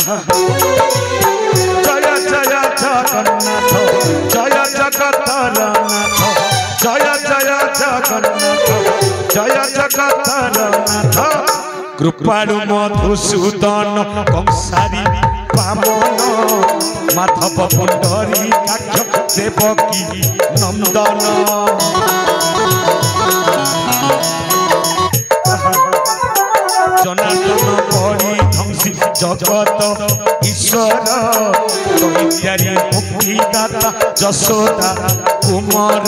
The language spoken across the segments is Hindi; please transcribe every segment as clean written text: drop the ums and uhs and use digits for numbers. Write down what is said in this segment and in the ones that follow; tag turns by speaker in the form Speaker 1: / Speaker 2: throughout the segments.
Speaker 1: जय जय जगन्नाथ जय जगतरनाथ जय जय जगन्नाथ जय जगतरनाथ कृपाणु मधुसूदन कंसारी बामन माधव पुंडरी काक्ष देवकी नंदन जनार्दन परी ध्वंसी जगत ईश्वर दैत्यारी मुक्तिदाता यशोदा कुमार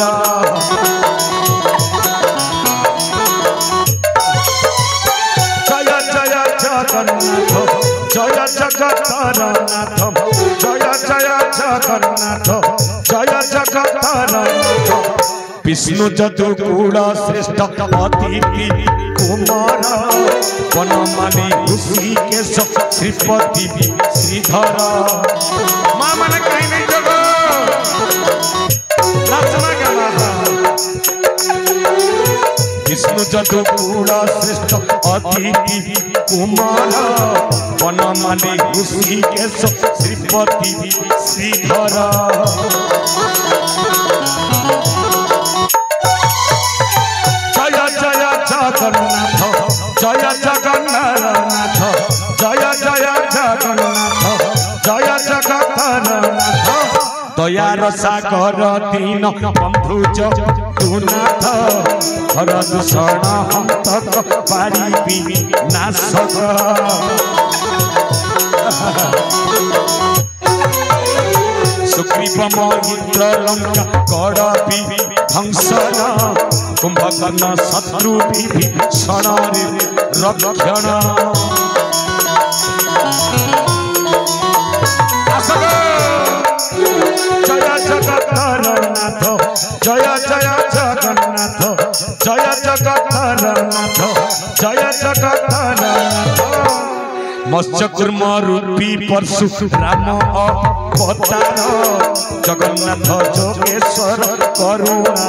Speaker 1: जय जय जगन्नाथ जय जगतरनाथ जय जय जगन्नाथ जय जगतरनाथ विष्णु चतुर्गुण श्रेष्ठ अतिथि कुमार वनमाली ऋषिकेश श्रीपति श्रीधर माँ मन कहीं नहीं जगो नाचना गाना विष्णु चतुर्गुण श्रेष्ठ अतिथि कुमार वनमाली ऋषिकेश श्रीपति श्रीधर जगन्नाथ जय जगन्नाथ जय जय जगन्नाथ जय जगतरनाथ दयार सागर दीन बंधु जगन्नाथ हर दूषण हंतक पारिबी नाशक सुग्रीव महेंद्र लंका गड़बी ध्वंसन कुंभकर्ण शत्रु विभीषण रक्षण जय जगतरनाथ जय जय जगन्नाथ जय जगतरनाथ जय जगतरनाथ मत्स्यकूर्म रूपी परशु राम अवतार जगन्नाथ जोगेश्वर करुणा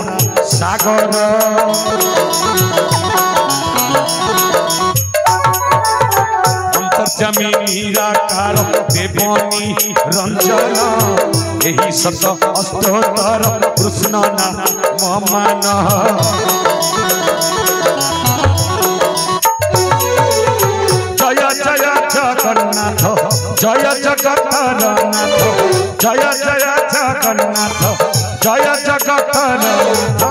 Speaker 1: सागर अंतर्जामी निराकार देवनी रंजन यही शत अष्टोत्तर कृष्ण नाम मान जय जय जगन्नाथ जय जगतरनाथ जय जय जगन्नाथ जय जगतरनाथ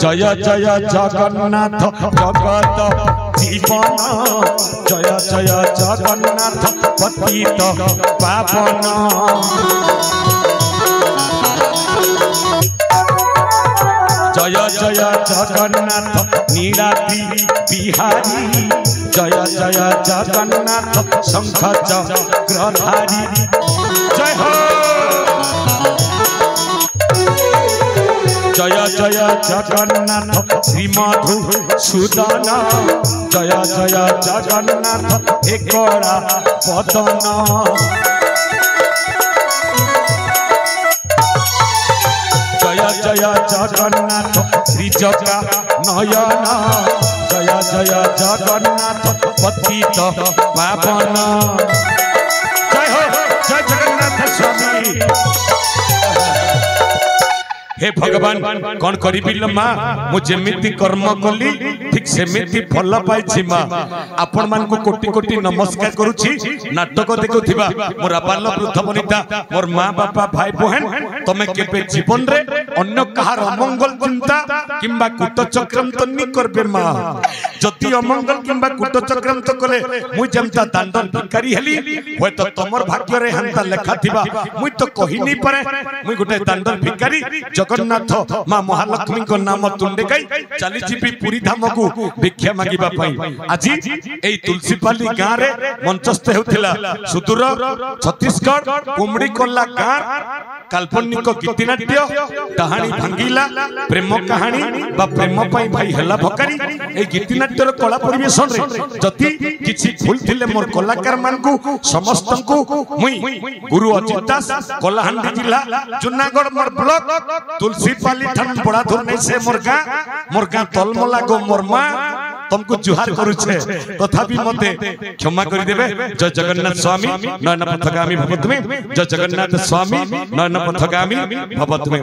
Speaker 1: जय जय जगन्नाथ जगत जीवन जय जय जगन्नाथ पतित पावन जय जय जगन्नाथ नीलाद्रि बिहारी जय जय जगन्नाथ शंख चक्रधारी जय हो जय जय जगन्नाथ श्री मधुसूदन जय जय जगन्नाथ एकड़ा पदन जय जय जगन्नाथ श्री जगा नयन जय जय जगन्नाथ पतित पावन जय हो जय जगन्नाथ स्वामी हे भगवान कौन करी माँ मुझे कर्म कली ठीक सेमिति फल पाई माँ आपण मान को कोटि कोटि नमस्कार करुछि नाटक देखुथिबा मोर बाल वृद्ध वनिता मोर माँ बापा भाई बहन तमे केबे जीवन रे अन्य कहार अमंगल चिंता किंबा कूटचक्रांत नि करबे माँ जति अमंगल किंबा कूटचक्रांत कले मुई जेमता दांडन भिखारी हेली होय तो तमर भाग्य रे हंता लेखा थिबा मुई तो कहि नै पारे मुई गोटे दांडन भिखारी जगन्नाथ माँ महालक्ष्मी को नाम तुंडे गई चली जीवी पुरी धाम को भिक्षा मांगिबा पई आज एई तुलसीपाली गाँ रे मंचस्थ हेउथिला सुदूर छत्तीसगढ़ कुमड़ी कोल्ला गाँ काल्पनिक गीतिनाट्य कहानी भांगिला प्रेम कहानी बा प्रेम पई भाई हला भकारी ए गीतिनाट्यर कला परिवेशन रे जति किछि भूल थिले मोर कलाकार मान को समस्त को मुई गुरु अजित दास कोलाहांडी जिला जुनागढ़ मोर ब्लॉक तुलसीपाली थान बड़ा धुर नै से मोर गाँ तलमला गो मोर माँ तुमको जुहार करुछे तथापि मते क्षमा करि देबे। जय जगन्नाथ स्वामी नयन पथगामी भवतुमे। जय जगन्नाथ स्वामी नयन पथगामी भवतुमे।